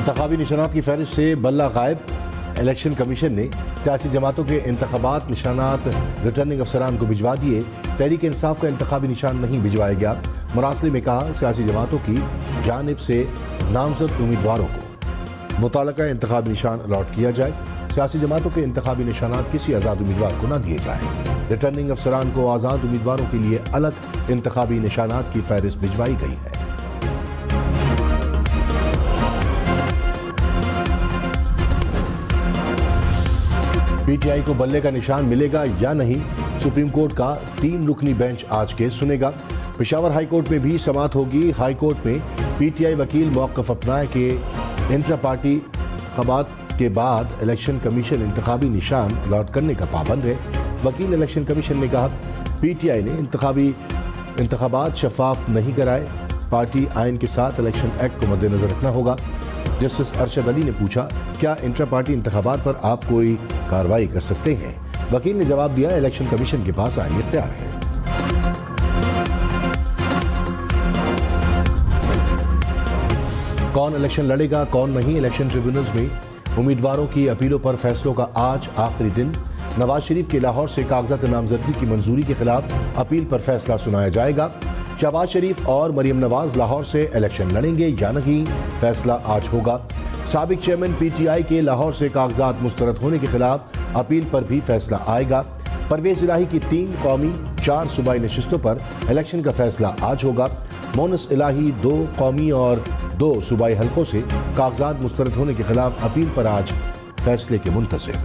انتخابی نشانات کی فہرست سے بلہ غائب۔ الیکشن کمیشن نے سیاسی جماعتوں کے انتخابات نشانات ریٹرننگ افسران کو بھجوا دیے۔ تحریک انصاف کا انتخابی نشان نہیں بھجوایا گیا۔ مراسلے میں کہا سیاسی جماعتوں کی جانب سے نامزد امیدواروں کو متعلقہ انتخابی نشان الاٹ کیا جائے۔ سیاسی جماعتوں کے انتخابی نشانات کسی آزاد امیدوار کو نہ دیے جائیں۔ ریٹرننگ افسران کو آزاد امیدواروں کے لیے الگ انتخابی نشانات کی فہرست بھجوائی گئی ہے۔ پی ٹی آئی کو بلے کا نشان ملے گا یا نہیں، سپریم کورٹ کا 3 رکنی بینچ آج کے سنے گا۔ پشاور ہائی کورٹ میں بھی سماعت ہوگی۔ ہائی کورٹ میں پی ٹی آئی وکیل موقف اپنائے کہ انٹرا پارٹی انتخابات کے بعد الیکشن کمیشن انتخابی نشان الاٹ کرنے کا پابند ہے۔ وکیل الیکشن کمیشن نے کہا پی ٹی آئی نے انتخابات شفاف نہیں کرائے، پارٹی آئین کے ساتھ الیکشن ایکٹ کو مد نظر رکھنا ہوگا۔ جسٹس ارشد علی نے پوچھا کیا انٹرا پارٹی انتخابات پر آپ کوئی کارروائی کر سکتے ہیں؟ وکیل نے جواب دیا الیکشن کمیشن کے پاس آئینی اختیار ہے۔ کون الیکشن لڑے گا کون نہیں، الیکشن ٹریبیونلز میں امیدواروں کی اپیلوں پر فیصلوں کا آج آخری دن۔ نواز شریف کے لاہور سے کاغذات نامزدگی کی منظوری کے خلاف اپیل پر فیصلہ سنایا جائے گا۔ شہباز شریف اور مریم نواز لاہور سے الیکشن لڑیں گے یا نہیں، فیصلہ آج ہوگا۔ سابق چیئرمین پی ٹی آئی کے لاہور سے کاغذات مسترد ہونے کے خلاف اپیل پر بھی فیصلہ آئے گا۔ پرویز الہی کی 3 قومی 4 صوبائی نشستوں پر الیکشن کا فیصلہ آج ہوگا۔ مونس الہی 2 قومی اور 2 صوبائی حلقوں سے کاغذات مسترد ہونے کے خلاف اپیل پر آج فیصلے کے منتظر۔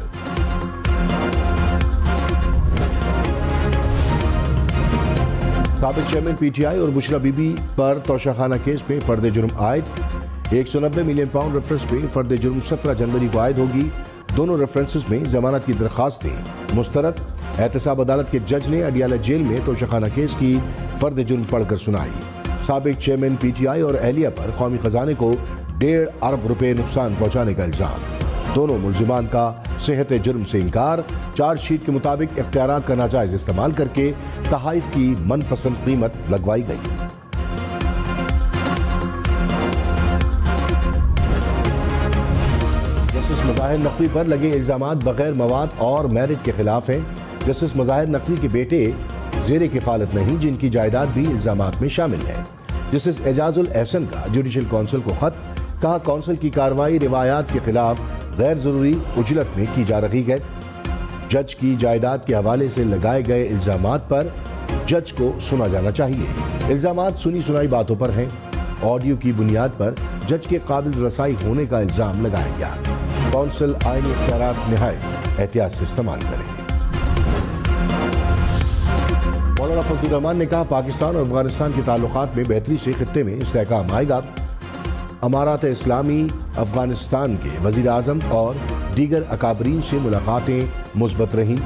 سابق چیئرمین پی ٹی آئی اور بشرا بی بی پر توشہ خانہ کیس میں فرد جرم عائد۔ 190 ملین پاؤنڈ ریفرنس پہ فرد جرم 17 جنوری کو عائد ہوگی۔ دونوں ریفرنسز میں ضمانت کی درخواستیں مسترد۔ احتساب عدالت کے جج نے اڈیالہ جیل میں توشہ خانہ کیس کی فرد جرم پڑھ کر سنائی۔ سابق چیئرمین پی ٹی آئی اور اہلیہ پر قومی خزانے کو 1.5 ارب روپے نقصان پہنچانے کا الزام۔ دونوں ملزمان کا صحت جرم سے انکار۔ چارج شیٹ کے مطابق اختیارات کا ناجائز استعمال کر کے تحائف کی من پسند قیمت لگوائی گئی۔ جسٹس مظاہر نقوی پر لگے الزامات بغیر مواد اور میرٹ کے خلاف ہیں۔ جسٹس مظاہر نقوی کے بیٹے زیر کفالت نہیں، جن کی جائیداد بھی الزامات میں شامل ہے۔ جسٹس اعجاز الاحسن کا جوڈیشل کونسل کو خط، کہا کونسل کی کارروائی روایات کے خلاف غیر ضروری عجلت میں کی جا رہی ہے۔ جج کی جائیداد کے حوالے سے لگائے گئے الزامات پر جج کو سنا جانا چاہیے۔ الزامات سنی سنائی باتوں پر ہیں۔ آڈیو کی بنیاد پر جج کے قابل رسائی ہونے کا الزام لگایا گیا۔ کونسل آئینی اختیارات نہایت احتیاط سے استعمال کرے۔ مولانا فضل الرحمان نے کہا پاکستان اور افغانستان کے تعلقات میں بہتری سے خطے میں استحکام آئے گا۔ امارات اسلامی افغانستان کے وزیر اعظم اور دیگر اکابرین سے ملاقاتیں مثبت رہیں۔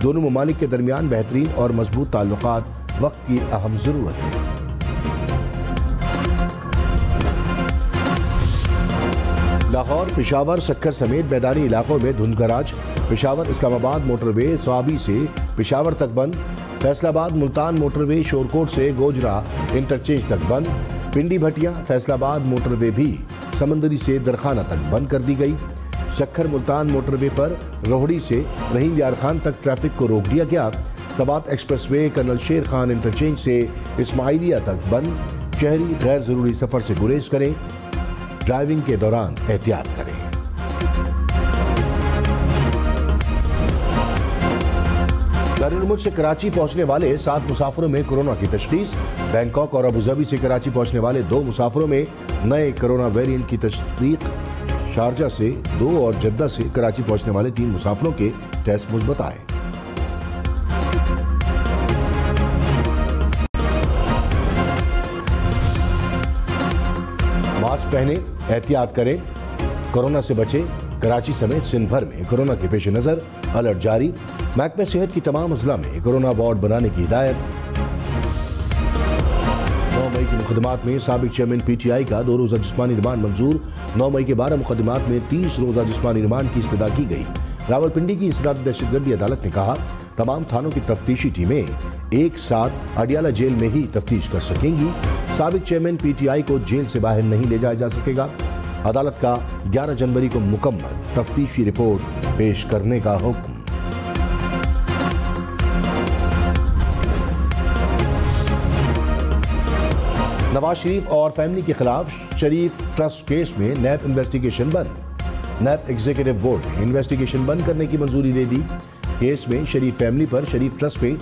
دونوں ممالک کے درمیان بہترین اور مضبوط تعلقات وقت کی اہم ضرورت ہے۔ لاہور، پشاور، سکھر سمیت میدانی علاقوں میں دھند کا راج۔ پشاور اسلام آباد موٹر وے صوابی سے پشاور تک بند۔ فیصل آباد ملتان موٹر وے شورکوٹ سے گوجرا انٹرچینج تک بند۔ پنڈی بھٹیا فیصل آباد موٹر وے بھی سمندری سے درخانہ تک بند کر دی گئی۔ سکھر ملتان موٹر وے پر روہڑی سے رحیم یار خان تک ٹریفک کو روک دیا گیا۔ سبات express way colonel Sher Khan interchange سے اسماعیلیہ تک بند۔ شہری غیر ضروری سفر سے گریز کریں، ڈرائیونگ کے دوران احتیاط کریں۔ بیرون ملک سے کراچی پہنچنے والے 7 مسافروں میں کورونا کی تشخیص۔ بینکاک اور ابوظہبی سے کراچی پہنچنے والے 2 مسافروں میں نئے کورونا ویرینٹ کی تصدیق۔ شارجہ سے 2 اور جدہ سے کراچی پہنچنے والے 3 مسافروں کے ٹیسٹ مثبت آئے۔ ماسک پہنیں، احتیاط کریں، کورونا سے بچیں۔ کراچی سمیت سندھ بھر میں کورونا کے پیش نظر الرٹ جاری۔ محکمہ صحت کی تمام اضلاع میں کورونا وارڈ بنانے کی ہدایت۔ 9 مئی کی مقدمات میں سابق چیئرمین پی ٹی آئی کا 2 روزہ جسمانی ریمانڈ منظور۔ 9 مئی کے 12 مقدمات میں 30 روزہ جسمانی ریمانڈ کی استدعا کی گئی۔ راولپنڈی کی انسداد دہشت گردی عدالت نے کہا تمام تھانوں کی تفتیشی ٹیمیں ایک ساتھ اڈیالہ جیل میں ہی تفتیش کر سکیں گی۔ سابق چیئرمین پی ٹی آئی کو جیل سے باہر نہیں لے جایا جا سکے گا۔ عدالت کا 11 جنوری کو مکمل تفتیشی رپورٹ پیش کرنے کا حکم۔ نواز شریف اور فیملی کے خلاف شریف ٹرسٹ کیس میں نیب انویسٹیگیشن بند۔ نیب ایگزیکٹو بورڈ نے انویسٹیگیشن بند کرنے کی منظوری دے دی۔ کیس میں شریف فیملی پر شریف ٹرسٹ پہ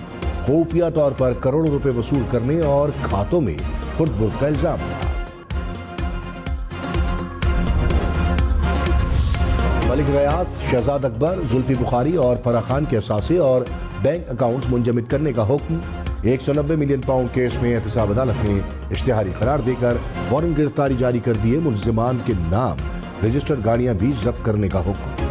خفیہ طور پر کروڑوں روپے وصول کرنے اور کھاتوں میں خرد برد کا الزام تھا۔ ملک ریاض، شہزاد اکبر، زلفی بخاری اور فرح خان کے اثاثے اور بینک اکاؤنٹس منجمد کرنے کا حکم۔ 190 ملین پاؤنڈ کیس میں احتساب عدالت نے اشتہاری قرار دے کر وارنٹ گرفتاری جاری کر دیے۔ ملزمان کے نام رجسٹرڈ گاڑیاں بھی ضبط کرنے کا حکم۔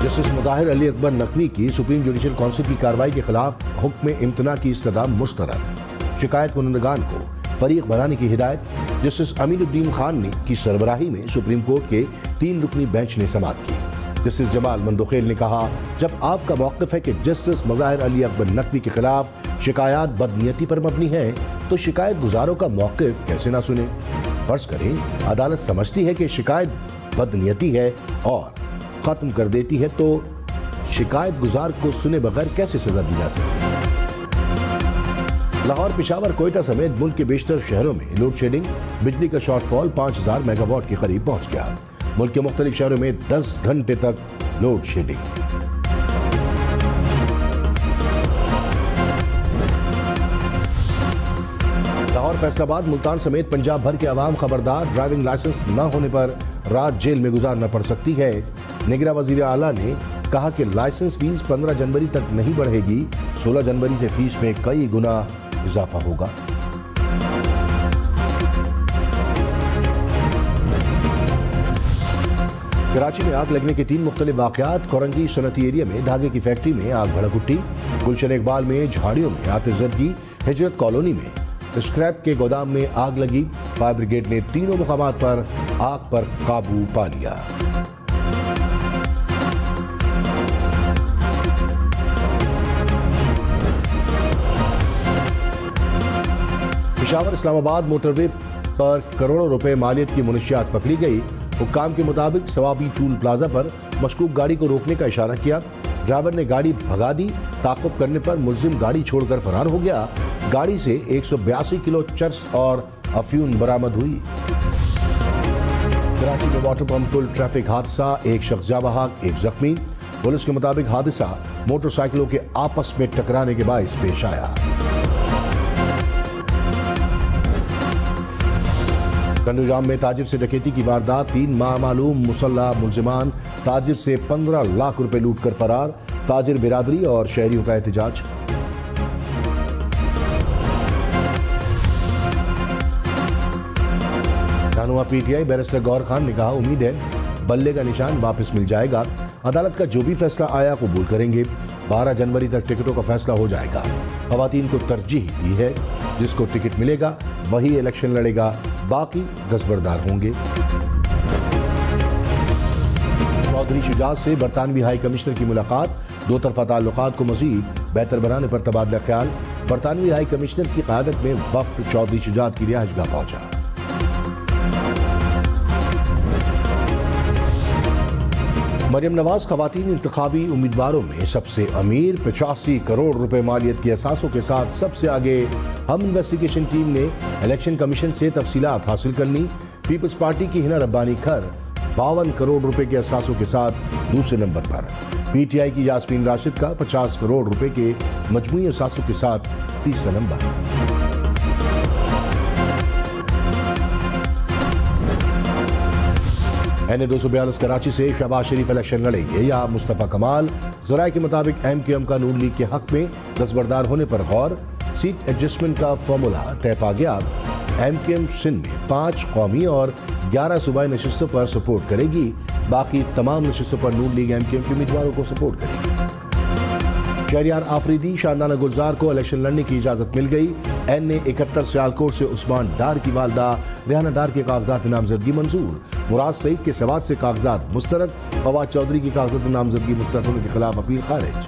جسٹس مظاہر علی اکبر نقوی کی سپریم جوڈیشل کونسل کی کارروائی کے خلاف حکم امتناع کی استدعا مسترد۔ شکایت کنندگان کو فریق بنانے کی ہدایت۔ جسٹس امین الدین خان کی سربراہی میں سپریم کورٹ کے 3 رکنی بینچ نے سماعت کی۔ جسٹس جمال مندوخیل نے کہا، جب آپ کا موقف ہے کہ جسٹس مظاہر علی اکبر نقوی کے خلاف شکایات بدنیتی پر مبنی ہیں تو شکایت گزاروں کا موقف کیسے نہ سنیں؟ فرض کریں عدالت سمجھتی ہے کہ شکایت بدنیتی ہے اور ختم کر دیتی ہے تو شکایت گزار کو سنے بغیر کیسے سزا دی جا سکتی ہے؟ لاہور، پشاور، کوئٹہ سمیت ملک کے بیشتر شہروں میں لوڈ شیڈنگ، بجلی کا شارٹ فال 5000 میگا واٹ کے قریب پہنچ گیا۔ ملک کے مختلف شہروں میں 10 گھنٹے تک لوڈ شیڈنگ۔ لاہور، فیصل آباد، ملتان سمیت پنجاب بھر کے عوام خبردار، ڈرائیونگ لائسنس نہ ہونے پر رات جیل میں گزارنا پڑ سکتی ہے۔ نگراں وزیر اعلیٰ نے کہا کہ لائسنس فیس 15 جنوری تک نہیں بڑھے گی، 16 جنوری سے فیس میں کئی گنا اضافہ ہوگا۔ کراچی میں آگ لگنے کے 3 مختلف واقعات۔ کورنگی صنعتی ایریا میں دھاگے کی فیکٹری میں آگ بھڑک اٹھی۔ گلشن اقبال میں جھاڑیوں میں آتش زدگی۔ ہجرت کالونی میں اسکریپ کے گودام میں آگ لگی۔ فائر بریگیڈ نے تینوں مقامات پر آگ پر قابو پا لیا۔ پشاور اسلام آباد موٹر وے پر کروڑوں روپے مالیت کی منشیات پکڑی گئی۔ حکام کے مطابق ثوابی ٹول پلازا پر مشکوک گاڑی کو روکنے کا اشارہ کیا۔ ڈرائیور نے گاڑی بھگا دی۔ تعاقب کرنے پر ملزم گاڑی چھوڑ کر فرار ہو گیا۔ گاڑی سے 182 کلو چرس اور افیون برآمد ہوئی۔ کراچی میں واٹر پمپ پل ٹریفک حادثہ، 1 شخص جاں بحق، 1 زخمی۔ پولیس کے مطابق حادثہ موٹر سائیکلوں کے آپس میں ٹکرانے کے باعث پیش آیا۔ کنڈو جام میں تاجر سے ڈکیتی کی واردات، 3 معلوم مسلح ملزمان تاجر سے 15 لاکھ روپے لوٹ کر فرار۔ تاجر برادری اور شہریوں کا احتجاج۔ رہنما پی ٹی آئی بیرسٹر گور خان نے کہا، امید ہے بلے کا نشان واپس مل جائے گا۔ عدالت کا جو بھی فیصلہ آیا قبول کریں گے۔ 12 جنوری تک ٹکٹوں کا فیصلہ ہو جائے گا۔ خواتین کو ترجیح دی ہے، جس کو ٹکٹ ملے گا وہی الیکشن لڑے گا، باقی دستبردار ہوں گے۔ چودھری شجاعت سے برطانوی ہائی کمشنر کی ملاقات، 2 طرفہ تعلقات کو مزید بہتر بنانے پر تبادلہ خیال۔ برطانوی ہائی کمشنر کی قیادت میں وفد چودھری شجاعت کی رہائش گاہ پہنچا۔ مریم نواز خواتین انتخابی امیدواروں میں سب سے امیر، 85 کروڑ روپے مالیت کے اثاثوں کے ساتھ سب سے آگے۔ ہم انویسٹیگیشن ٹیم نے الیکشن کمیشن سے تفصیلات حاصل کرنی۔ پیپلز پارٹی کی ہنا ربانی کھر 52 کروڑ روپے کے اثاثوں کے ساتھ دوسرے number per. P T I کی یاسمین راشد کا 50 کروڑ روپے کے مجموعی اثاثوں کے ساتھ تیسرا نمبر۔ NA-242 کراچی سے شہباز شریف الیکشن لڑیں گے یا مصطفیٰ کمال؟ ذرائع کے مطابق ایم کیو ایم کا نون لیگ کے حق میں دستبردار ہونے پر غور۔ سیٹ ایڈجسٹمنٹ کا فارمولا طے پا گیا۔ ایم کیو ایم سندھ میں 5 قومی اور 11 صوبائی نشستوں پر سپورٹ کرے گی، باقی تمام نشستوں پر نون لیگ ایم کیو ایم کے امیدواروں کو سپورٹ کرے گی۔ شہریار آفریدی شاندانہ گلزار کو الیکشن لڑنے کی اجازت مل گئی۔ NA-71 سیالکوٹ سے عثمان ڈار کی والدہ ریحانہ ڈار کے کاغذات نامزدگی منظور۔ مراد سعید کے سوات سے کاغذات مسترد۔ فواد چودھری کی کاغذات نامزدگی مسترد ہونے کے خلاف اپیل خارج۔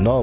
9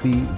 3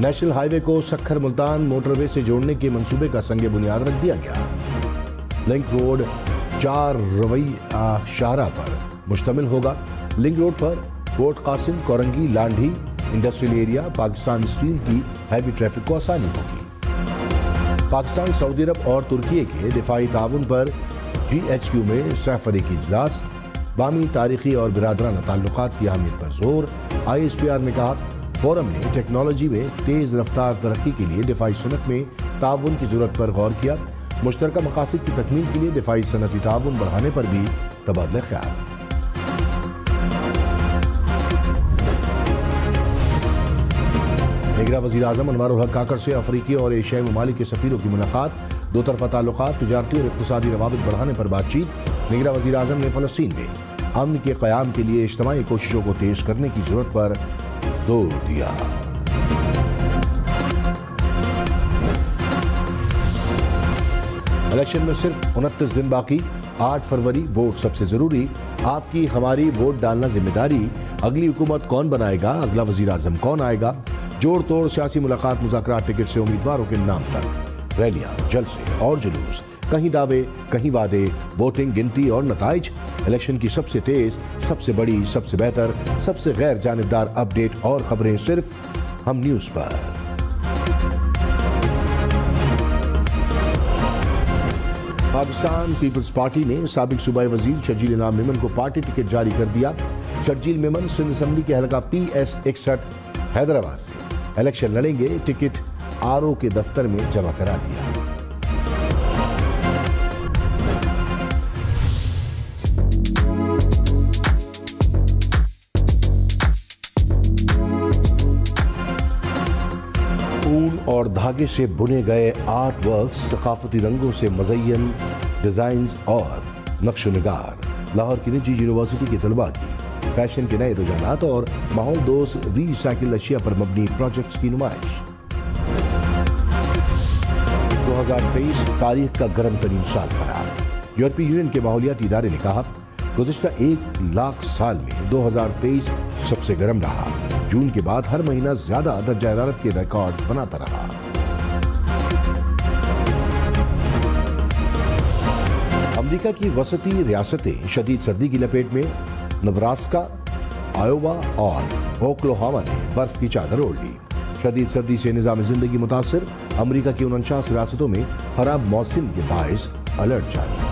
نیشنل ہائی وے کو سکھر ملتان موٹر وے سے جوڑنے کے منصوبے کا سنگ بنیاد رکھ دیا گیا۔ لنک روڈ 4 رویہ شاہراہ پر مشتمل ہوگا۔ لنک روڈ پر Kot Qasim, Korangi, Landhi industrial area, Pakistan steel کی ہیوی ٹریفک کو آسانی ہوگی۔ پاکستان، سعودی عرب اور ترکی کے دفاعی تعاون پر GHQ میں سہ فریقی اجلاس، باہمی تاریخی اور برادرانہ تعلقات کی اہمیت پر زور۔ ISPR نے کہا، فورم نے ٹیکنالوجی میں تیز رفتار ترقی کے لیے دفاعی صنعت میں تعاون کی ضرورت پر غور کیا۔ مشترکہ مقاصد کی تکمیل کے لیے دفاعی صنعتی تعاون بڑھانے پر بھی تبادلہ خیال۔ نگراں وزیر اعظم انوار الحق کاکڑ سے افریقی اور ایشیائی ممالک کے سفیروں کی ملاقات، دو طرفہ تعلقات، تجارتی اور اقتصادی روابط بڑھانے پر بات چیت۔ نگراں وزیر اعظم نے فلسطین میں امن کے قیام کے لیے اجتماعی کوششوں کو تیز کرنے کی ضرورت پر زور دیا۔ الیکشن میں صرف 29 دن باقی، 8 فروری ووٹ سب سے ضروری، آپ کی ہماری ووٹ ڈالنا ذمہ داری، اگلی حکومت کون بنائے گا، اگلا وزیر اعظم کون آئے گا، جوڑ توڑ سیاسی ملاقات، مذاکرات، ٹکٹ سے امیدواروں کے نام تک، ریلیاں، جلسے اور جلوس، کہیں دعوے کہیں وعدے، ووٹنگ، گنتی اور نتائج۔ الیکشن کی سب سے تیز، سب سے بڑی، سب سے بہتر، سب سے غیر جانبدار اپ ڈیٹ اور خبریں صرف ہم نیوز پر۔ پاکستان پیپلز پارٹی نے سابق صوبائی وزیر شرجیل انعام میمن کو پارٹی ٹکٹ جاری کر دیا۔ شرجیل میمن سندھ اسمبلی کے حلقہ PS 61 حیدرآباد سے الیکشن لڑیں گے، ٹکٹ RO کے دفتر میں جمع کرا دیا۔ اون اور دھاگے سے بنے گئے آرٹ ورکس، ثقافتی رنگوں سے مزین ڈیزائنز اور نقش و نگار، لاہور کی نجی یونیورسٹی کے طلباء کی فیشن کے نئے رجحانات اور ماحول دوست ری سائیکل اشیاء پر مبنی پروجیکٹس کی نمائش۔ 2023 تاریخ کا گرم ترین سال قرار۔ یورپی یونین کے ماحولیاتی ادارے نے کہا، گزشتہ 1,00,000 سال میں 2023 سب سے گرم رہا۔ جون کے بعد ہر مہینہ زیادہ درجہ حرارت کے ریکارڈ بناتا رہا۔ امریکہ کی وسطی ریاستیں شدید سردی کی لپیٹ میں، نبراسکا، آیووا اور اوکلاہوما نے برف کی چادر اوڑھ لی۔ شدید سردی سے نظام زندگی متاثر، امریکہ کی 49 ریاستوں میں خراب موسم کے باعث الرٹ جاری۔